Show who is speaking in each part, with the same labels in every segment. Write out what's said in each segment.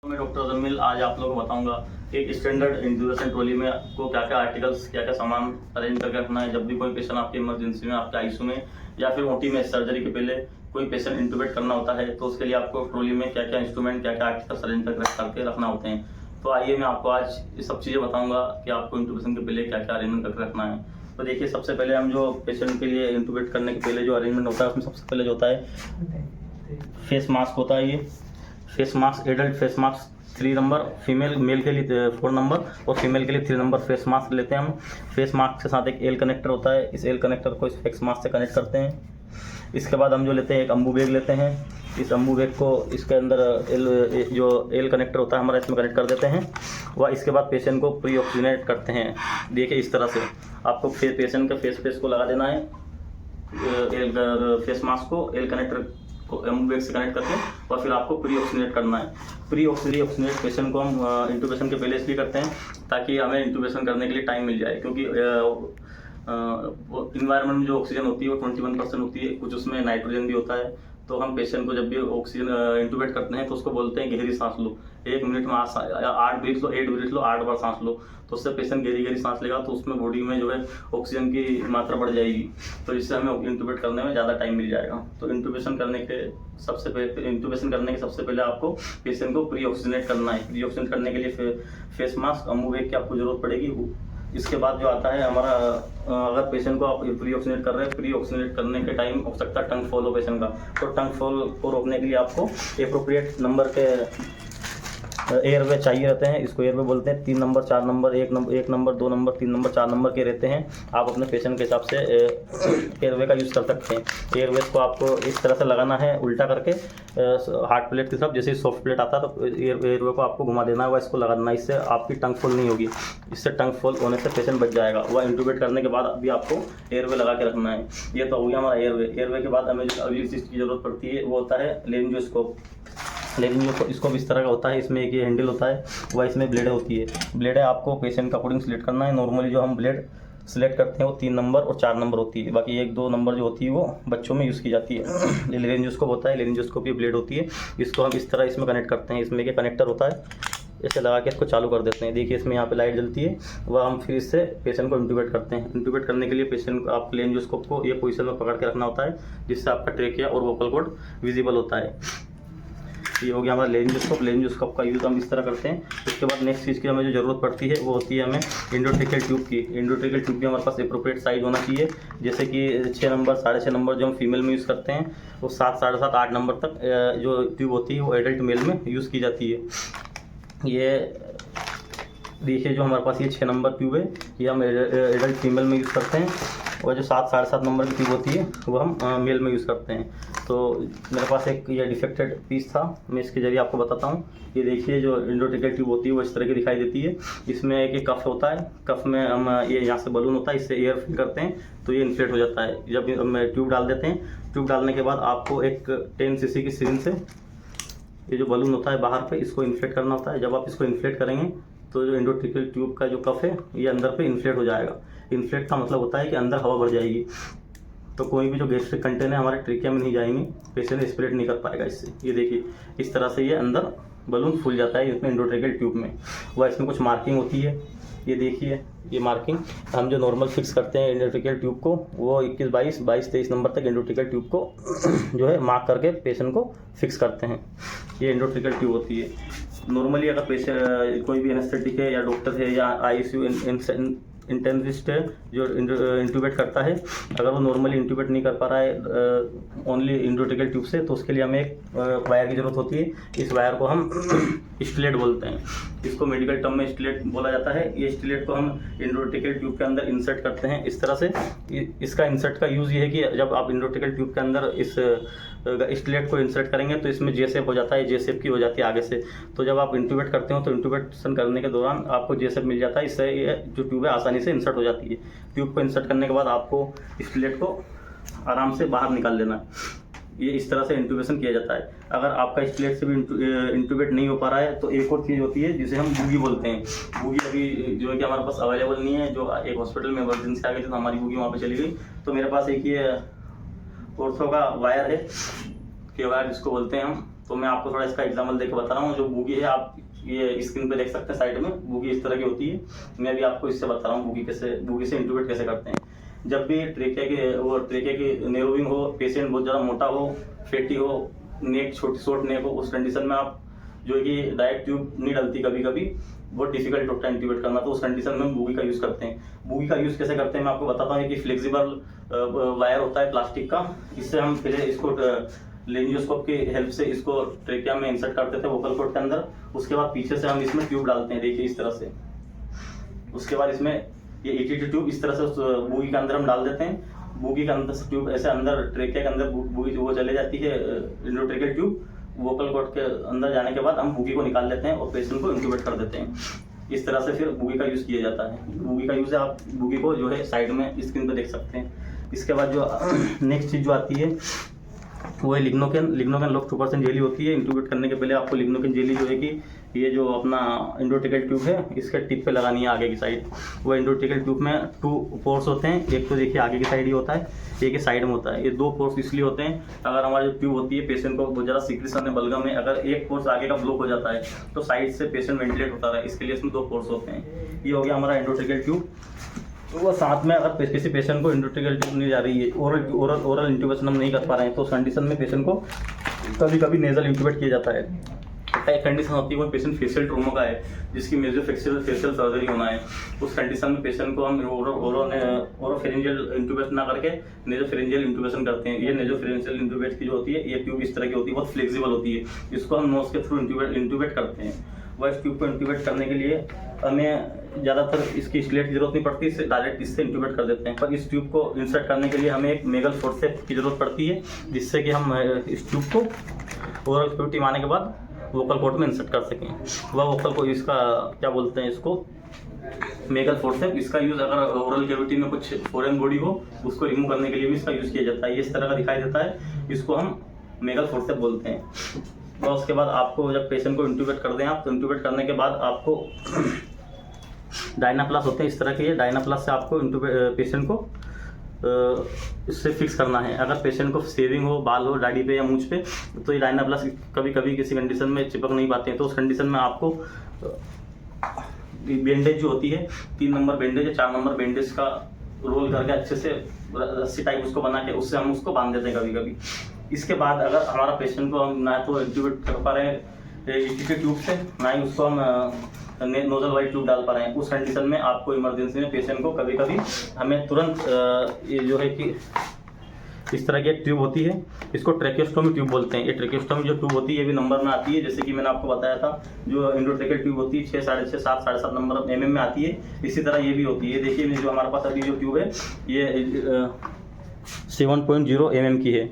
Speaker 1: मैं डॉक्टर जमील आज आप लोगों को बताऊंगा एक स्टैंडर्ड इंट्यूबेशन ट्रॉली में आपको क्या क्या आर्टिकल्स क्या क्या सामान अरेंज करके रखना है। जब भी कोई पेशेंट आपकी इमरजेंसी में आपके आईसीयू में या फिर ओटी में सर्जरी के पहले कोई पेशेंट इंट्यूबेट करना होता है तो उसके लिए आपको ट्रॉली में क्या क्या इंस्ट्रूमेंट क्या क्या आर्टिकल्स अरेंज करके रखना होते हैं। तो आइए मैं आपको आज ये सब चीज़ें बताऊंगा कि आपको इंट्यूबेशन के पहले क्या क्या अरेंजमेंट करके रखना है। तो देखिए, सबसे पहले हम जो पेशेंट के लिए इंट्यूबेट करने के पहले जो अरेंजमेंट होता है उसमें सबसे पहले जो होता है फेस मास्क होता है। ये face mask, adult face mask 3 number, female male के लिए 4 नंबर और फीमेल के लिए 3 नंबर फेस मास्क लेते हैं हम। फेस मास्क के साथ एक एल कनेक्टर होता है, इस एल कनेक्टर को इस फेस मास्क से कनेक्ट करते हैं। इसके बाद हम जो लेते हैं एक अम्बू बैग लेते हैं। इस अम्बू बैग को इसके अंदर जो एल कनेक्टर होता है हमारा इसमें कनेक्ट कर देते हैं। वह इसके बाद पेशेंट को प्री ऑक्सीजनेट करते हैं। देखिए, इस तरह से आपको पेशेंट के फेस को लगा देना है फेस मास्क को एल कनेक्टर को एम्बू बैग से कनेक्ट करके, और फिर आपको प्री ऑक्सीजनेट करना है। प्री ऑक्सीजनेट पेशेंट को हम इंट्यूबेशन के पहले इसलिए करते हैं ताकि हमें इंट्यूबेशन करने के लिए टाइम मिल जाए, क्योंकि इन्वायरमेंट में जो ऑक्सीजन होती है वो 21% होती है, कुछ उसमें नाइट्रोजन भी होता है। तो हम पेशेंट को जब भी ऑक्सीजन इंट्यूबेट करते हैं तो उसको बोलते हैं गहरी सांस लो। 1 मिनट में 8 ब्रीथ लो, 8 ब्रीथ लो, 8 बार सांस लो। तो उससे पेशेंट गहरी सांस लेगा तो उसमें बॉडी में जो है ऑक्सीजन की मात्रा बढ़ जाएगी, तो इससे हमें इंट्यूबेट करने में ज़्यादा टाइम मिल जाएगा। तो इंट्यूबेशन करने के सबसे पहले आपको पेशेंट को प्री ऑक्सीजनेट करना है। प्री ऑक्सीजनेट करने के लिए फेस मास्क, अम्बू बैग की आपको जरूरत पड़ेगी। इसके बाद जो आता है हमारा, अगर पेशेंट को आप प्री ऑक्सीजनेट कर रहे हैं, प्री ऑक्सीजनेट करने के टाइम हो सकता है टंग फॉल हो पेशेंट का, तो टंग फॉल को रोकने के लिए आपको एप्रोप्रिएट नंबर के एयरवे चाहिए रहते हैं। इसको एयरवे बोलते हैं। 3 number, 4 number, 1 number, 2 number, 3 number, 4 number के रहते हैं। आप अपने पेशेंट के हिसाब से एयरवे का यूज़ कर सकते हैं। एयरवेज को आपको इस तरह से लगाना है उल्टा करके हार्ड प्लेट की तरफ, जैसे सॉफ्ट प्लेट आता है तो एयरवे को आपको घुमा देना है, वह इसको लगाना है। इससे आपकी टंग फॉल नहीं होगी। इससे टंग फॉल होने से पेशेंट बच जाएगा। वह इंट्यूबेट करने के बाद भी आपको एयरवे लगा के रखना है। ये तो हो गया हमारा एयरवे। एयरवे के बाद हमें जो अगली चीज़ की जरूरत पड़ती है वो होता है लेरिंजियोस्कोप। लेरिंजियोस्कोप इस तरह का होता है। इसमें एक ये हैंडल होता है, वह इसमें ब्लेड होती है। ब्लेड आपको पेशेंट का अकॉर्डिंग सिलेक्ट करना है। नॉर्मली जो हम ब्लेड सिलेक्ट करते हैं वो 3 नंबर और 4 नंबर होती है, बाकी 1-2 नंबर जो होती है वो बच्चों में यूज़ की जाती है। ये लेरिंजियोस्कोप होता है। लेरिंजियोस्कोप ये ब्लेड होती है। इसको हम इस तरह इसमें कनेक्ट करते हैं। इसमें एक कनेक्टर होता है, ऐसे लगा के इसको चालू कर देते हैं। देखिए, इसमें यहाँ पे लाइट जलती है। वह हम फिर इससे पेशेंट को इंट्यूबेट करते हैं। इंट्यूबेट करने के लिए पेशेंट को आप लेरिंजियोस्कोप को ये पोजीशन में पकड़ के रखना होता है, जिससे आपका ट्रेकिया और वोकल कॉर्ड विजिबल होता है। ये हो गया हमारा लेरिंजियोस्कोप। लेरिंजियोस्कोप का यूज़ हम इस तरह करते हैं। उसके बाद नेक्स्ट चीज़ की हमें जो ज़रूरत पड़ती है वो होती है हमें एंडोट्रेकियल ट्यूब की। एंडोट्रेकियल ट्यूब भी हमारे पास एप्रोप्रिएट साइज होना चाहिए। जैसे कि 6 नंबर, 6.5 नंबर जो हम फीमेल में यूज़ करते हैं, वो 7, 7.5, 8 नंबर तक जो ट्यूब होती है वो एडल्ट मेल में यूज़ की जाती है। ये देखिए, जो हमारे पास ये 6 नंबर ट्यूब है ये हम एडल्ट फीमेल में यूज़ करते हैं, और जो 7, 7.5 नंबर की ट्यूब होती है वो हम मेल में यूज़ करते हैं। तो मेरे पास एक ये डिफेक्टेड पीस था, मैं इसके जरिए आपको बताता हूँ। ये देखिए, जो एंडोट्रेकियल ट्यूब होती है वो इस तरह की दिखाई देती है। इसमें एक कफ होता है। कफ में हम ये यहाँ से बलून होता है, इससे एयर फिल करते हैं तो ये इन्फ्लेट हो जाता है। जब हम ट्यूब डाल देते हैं, ट्यूब डालने के बाद आपको एक 10 cc की सिरिंज से ये जो बलून होता है बाहर पे, इसको इन्फ्लेट करना होता है। जब आप इसको इन्फ्लेट करेंगे तो जो एंडोट्रेकियल ट्यूब का जो कफ है ये अंदर पे इन्फ्लेट हो जाएगा। इन्फ्लेट का मतलब होता है कि अंदर हवा भर जाएगी, तो कोई भी जो गैस्ट्रिक कंटेंट है हमारे ट्रेकिया में नहीं जाएंगी, पेशेंट एस्पिरेट नहीं कर पाएगा इससे। ये देखिए, इस तरह से ये अंदर बलून फूल जाता है इसमें एंडोट्रेकियल ट्यूब में। वह इसमें कुछ मार्किंग होती है। ये देखिए, ये मार्किंग हम जो नॉर्मल फिक्स करते हैं एंडोट्रेकियल ट्यूब को, वो 21, 22, 23 नंबर तक एंडोट्रेकियल ट्यूब को जो है मार्क करके पेशेंट को फिक्स करते हैं। ये एंडोट्रेकियल ट्यूब होती है। नॉर्मली अगर पेशेंट कोई भी एनेस्थेटिक है या डॉक्टर है या आईसीयू इंटेंसिविस्ट है जो इंट्यूबेट करता है, अगर वो नॉर्मली इंट्यूबेट नहीं कर पा रहा है ओनली एंडोट्रेकियल ट्यूब से, तो उसके लिए हमें एक वायर की ज़रूरत होती है। इस वायर को हम स्टिलेट बोलते हैं। इसको मेडिकल टर्म में स्टिलेट बोला जाता है। ये स्टिलेट को हम एंडोट्रेकियल ट्यूब के अंदर इंसर्ट करते हैं इस तरह से। इसका इंसर्ट का यूज़ ये है कि जब आप एंडोट्रेकियल ट्यूब के अंदर इस स्टिलेट को इंसर्ट करेंगे तो इसमें जे शेप हो जाता है, जे शेप की हो जाती है आगे से। तो जब आप इंट्यूबेट करते हो तो इंट्यूबेशन करने के दौरान आपको जे शेप मिल जाता है। इससे ये जो ट्यूब है आसानी से इंसर्ट हो जाती है। ट्यूब को इंसर्ट करने के बाद आपको स्टिलेट को आराम से बाहर निकाल लेना है। ये इस तरह से इंट्यूबेशन किया जाता है। अगर आपका स्टिलेट से भी इंट्यूबेट नहीं हो पा रहा है तो एक और चीज़ होती है जिसे हम बूगी बोलते हैं। बूगी अभी जो है कि हमारे पास अवेलेबल नहीं है। जो एक हॉस्पिटल में इमरजेंसी आ गई थी तो हमारी बूगी वहाँ पे चली गई। तो मेरे पास एक ये ऑर्थो का वायर है, KOR इसको बोलते हैं हम। तो मैं आपको थोड़ा इसका एग्जाम्पल देकर बता रहा हूँ। जो बूगी है आप ये स्क्रीन पे देख सकते हैं, साइड में बूगी इस तरह की होती है। मैं भी आपको इससे बता रहा हूँ बूगी से इंट्यूबेट कैसे करते हैं। जब भी ट्रेकिया की नेरोइंग हो, पेशेंट बहुत ज़्यादा मोटा हो, फैटी हो, नेक शॉर्ट नेक हो, उस कंडीशन में आप जो है कि डायरेक्ट ट्यूब नहीं डलती, कभी कभी बहुत डिफिकल्ट होता है इंट्यूबेट करना, तो उस कंडीशन में हम बूगी का यूज़ करते हैं। बूगी का यूज़ कैसे करते हैं मैं आपको बताता हूँ। कि फ्लेक्सिबल वायर होता है प्लास्टिक का, इससे हम पहले इसको लेंजियोस्कोप की हेल्प से इसको ट्रेकिया में इंसर्ट करते थे वोकल कॉर्ड के अंदर। उसके बाद पीछे से हम इसमें ट्यूब डालते हैं, देखिए इस तरह से। उसके बाद इसमें ये ETT ट्यूब इस तरह से बूगी के अंदर हम डाल देते हैं। बूगी के अंदर से ट्यूब ऐसे अंदर ट्रेकिया के अंदर बूगी वो चले जाती है, इंडोट्रेकियल ट्यूब वोकल कॉर्ड के अंदर जाने के बाद हम बूगी को निकाल लेते हैं और पेशेंट को इंट्यूबेट कर देते हैं। इस तरह से फिर बूगी का यूज़ किया जाता है। बूगी का यूज़ है, आप बूगी को जो है साइड में स्क्रीन पे देख सकते हैं। इसके बाद जो नेक्स्ट चीज़ जो आती है वो है लिग्नोकेन लोग 2% जेली होती है। इंट्यूबेट करने के पहले आपको लिग्नोकेन जेली जो है कि ये जो अपना इंडोट्रेकियल ट्यूब है इसके टिप पे लगानी है आगे की साइड। वो इंडोट्रेकियल ट्यूब में 2 पोर्स होते हैं, एक तो देखिए आगे की साइड ही होता है, एक ही साइड में होता है। ये 2 पोर्स इसलिए होते हैं, अगर हमारी जो ट्यूब होती है पेशेंट को बहुत ज़्यादा सीक्रेशन है बलगम में, अगर एक पोर्स आगे का ब्लॉक हो जाता है तो साइड से पेशेंट वेंटिलेट होता है, इसके लिए इसमें 2 पोर्स होते हैं। ये हो गया हमारा इंडोट्रेकियल ट्यूब। तो वो साथ में अगर किसी पेशेंट को इंडोट्रेकियल ट्यूब नहीं जा रही है, ओरल इंट्यूबेशन हम नहीं कर पा रहे हैं, तो उस कंडीशन में पेशेंट को कभी कभी नेजल इंट्यूबेट किया जाता है। एक कंडीशन होती है कोई पेशेंट फेशियल ट्रॉमा का है जिसकी मेजर फेशियल सर्जरी होना है, उस कंडीशन में पेशेंट को हम ओरोफेरिंजियल इंट्यूबेशन ना करके नेजोफेरिंजियल इंट्यूबेशन करते हैं। ये नेजोफेरिंजियल इंट्यूबेट की जो होती है ये ट्यूब इस तरह की होती है, बहुत फ्लेक्सिबल होती है, इसको हम नोज के थ्रू इंट्यूबेट करते हैं। वह इस ट्यूब को इंट्यूबेट करने के लिए हमें ज़्यादातर इसकी स्लेट की जरूरत नहीं पड़ती, इससे डायरेक्ट इससे इंट्यूबेट कर देते हैं। पर इस ट्यूब को इंसर्ट करने के लिए हमें एक मेगल फोर्सेप्स की जरूरत पड़ती है, जिससे कि हम इस ट्यूब को ओरल कैविटी में आने के बाद वोकल कॉर्ड में इंसर्ट कर सकें। वह वोकल को इसका क्या बोलते हैं, इसको मेगल फोर्सेप्स। इसका यूज़ अगर ओरल कैविटी में कुछ फॉरेन बॉडी हो उसको रिमूव करने के लिए भी इसका यूज़ किया जाता है। ये इस तरह का दिखाई देता है, इसको हम मेगल फोर्सेप्स बोलते हैं। और उसके बाद आपको जब पेशेंट को इंट्यूबेट कर दें आप, तो इंट्यूबेट करने के बाद आपको डायनाप्लास होते हैं इस तरह के, डायनाप्लास से आपको पेशेंट को इससे फिक्स करना है। अगर पेशेंट को शेविंग हो, बाल हो दाढ़ी पे या मूंछ पे, तो ये डायनाप्लास कभी कभी किसी कंडीशन में चिपक नहीं पाते हैं, तो उस कंडीशन में आपको बैंडेज जो होती है 3 नंबर बैंडेज या 4 नंबर बैंडेज का रोल करके अच्छे से रस्सी टाइप उसको बना के उससे हम उसको बांध देते हैं कभी कभी। इसके बाद अगर हमारा पेशेंट को हम ना तो इंट्यूबेट कर पा रहे हैं ETT ट्यूब से, ना ही उसको हम नोजल वाइट ट्यूब डाल पा रहे हैं, उस कंडीशन में आपको इमरजेंसी में पेशेंट को कभी कभी हमें तुरंत ये जो है कि इस तरह की एक ट्यूब होती है, इसको ट्रेकियोस्टोमी ट्यूब बोलते हैं। ये ट्रेकियोस्टोमी जो ट्यूब होती है ये भी नंबर में आती है, जैसे कि मैंने आपको बताया था जो इंडोट्रेकियल ट्यूब होती है 6, 6.5, 7, 7.5 नंबर mm में आती है, इसी तरह ये भी होती है। देखिए जो हमारे पास अभी जो ट्यूब है ये 7.0 mm की है,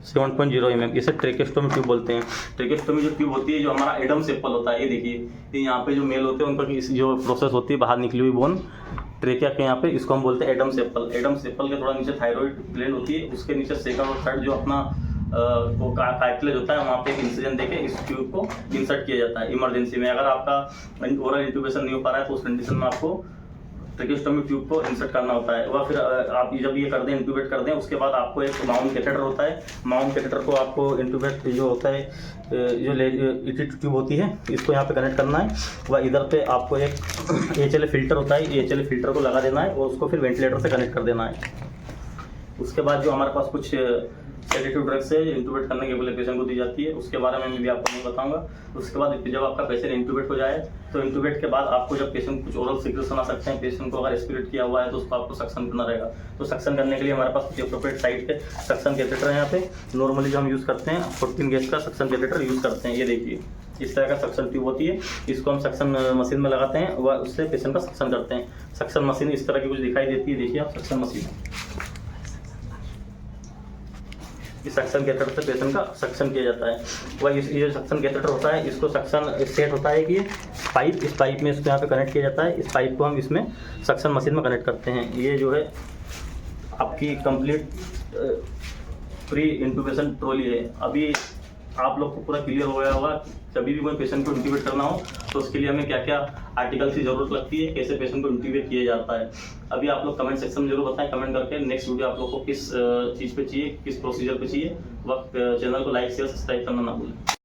Speaker 1: 7.0 mm, इसे ट्रेकियोस्टोमी ट्यूब बोलते हैं। ट्रेकियोस्टोमी जो ट्यूब होती है जो हमारा एडम सेपल होता है, ये देखिए यहाँ पे जो मेल होते हैं उन पर जो प्रोसेस होती है बाहर निकली हुई बोन ट्रेकिया के यहाँ पे, इसको हम बोलते हैं एडम सेपल। एडम सेपल के थोड़ा नीचे थायराइड ग्लैंड होती है, उसके नीचे सेकंड और थर्ड जो अपना वो कार्टिलेज होता है, वहाँ पे एक इंसिजन देके इस ट्यूब को इंसर्ट किया जाता है इमरजेंसी में। अगर आपका ओरल इंट्यूबेशन नहीं हो पा रहा है तो उस कंडीशन में आपको ट्रेकियोस्टोमी ट्यूब को इंसर्ट करना होता है। वह फिर आप जब ये कर दें इंट्यूबेट कर दें, उसके बाद आपको एक माउंट कैथेटर होता है। माउंट कैथेटर को आपको इंट्यूबेट जो होता है जो ETT ट्यूब होती है इसको यहाँ पे कनेक्ट करना है। वह इधर पे आपको एक HLA फिल्टर होता है, HLA फिल्टर को लगा देना है और उसको फिर वेंटिलेटर से कनेक्ट कर देना है। उसके बाद जो हमारे पास कुछ सेडेटिव ड्रग्स है इंट्यूबेट करने के पहले पेशेंट को दी जाती है, उसके बारे में भी आपको नहीं बताऊंगा। उसके बाद जब आपका पेशेंट इंट्यूबेट हो जाए तो इंट्यूबेट के बाद आपको जब पेशेंट कुछ ओरल सिक्रेशन आ सकते हैं, पेशेंट को अगर एस्पिरेट किया हुआ है तो उसको आपको सक्शन करना रहेगा। तो सक्शन करने के लिए हमारे पास कुछ अप्रोप्रिएट साइड पे सक्शन कैथेटर है। यहाँ पे नॉर्मली जो हम यूज़ करते हैं 14 गेज का सक्शन कैथेटर यूज़ करते हैं। ये देखिए इस तरह का सक्शन ट्यूब होती है, इसको हम सक्शन मशीन में लगाते हैं, वह उससे पेशेंट का सक्शन करते हैं। सक्शन मशीन इस तरह की कुछ दिखाई देती है, देखिए आप सक्शन मशीन, इस सक्शन कैथेटर से पेशेंट का सक्शन किया जाता है। वह ये सक्शन कैथेटर होता है, इसको सक्शन सेट होता है कि पाइप, इस पाइप में इसको यहाँ पे कनेक्ट किया जाता है। इस पाइप को हम इसमें सक्शन मशीन में कनेक्ट करते हैं। ये जो है आपकी कंप्लीट प्री इंट्यूबेशन ट्रॉली है। अभी आप लोग को पूरा क्लियर हो गया होगा, कभी भी कोई पेशेंट को इंट्यूबेट करना हो तो उसके लिए हमें क्या क्या आर्टिकल्स की जरूरत लगती है, कैसे पेशेंट को इंट्यूबेट किया जाता है। अभी आप लोग कमेंट सेक्शन में जरूर बताएं, कमेंट करके नेक्स्ट वीडियो आप लोग को किस चीज़ पे चाहिए, किस प्रोसीजर पे चाहिए, वक्त चैनल को लाइक शेयर सब्सक्राइब करना ना भूलें।